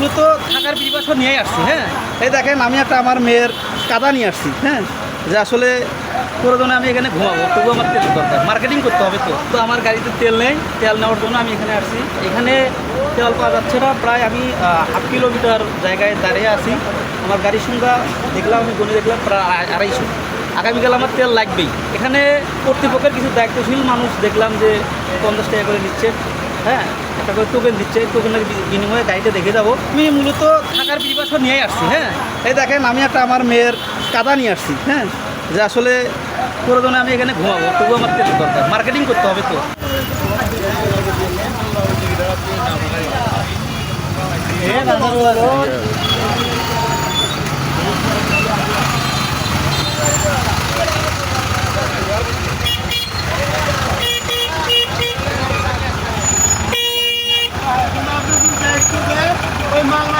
মূলত থাকার পিপাসা নিয়েই আসছি। হ্যাঁ, এই দেখেন আমি একটা আমার মেয়ের কাদা নিয়ে আসছি। হ্যাঁ, যে আসলে প্রয়োজনে আমি এখানে ঘুমাবো, তবুও আমার তেল দরকার, মার্কেটিং করতে হবে। তো আমার গাড়িতে তেল নেই, তেল নেওয়ার জন্য আমি এখানে আসছি। এখানে তেল পাওয়া যাচ্ছে না, প্রায় আমি হাফ কিলোমিটার জায়গায় দাঁড়িয়ে আছি। আমার গাড়ির সংখ্যা দেখলাম, আমি গুনে দেখলাম প্রায় 250। আগামীকাল আমার তেল লাগবেই। এখানে কর্তৃপক্ষের কিছু দায়িত্বশীল মানুষ দেখলাম যে 50 টাকা করে নিচ্ছে। হ্যাঁ, একটা করে টোকেন দিচ্ছে, টোকেনের বিনিময়ে গাড়িতে দেখে যাবো। আমি মূলত থাকার পিপাসা নিয়েই আসছি। হ্যাঁ, এই দেখেন আমি একটা আমার মেয়ের কাদা নিয়ে আসছি। হ্যাঁ, যে আসলে প্রয়োজনে আমি এখানে ঘুমাবো, তবুও আমার তেল দরকার, মার্কেটিং করতে হবে। তো ওই মাংনা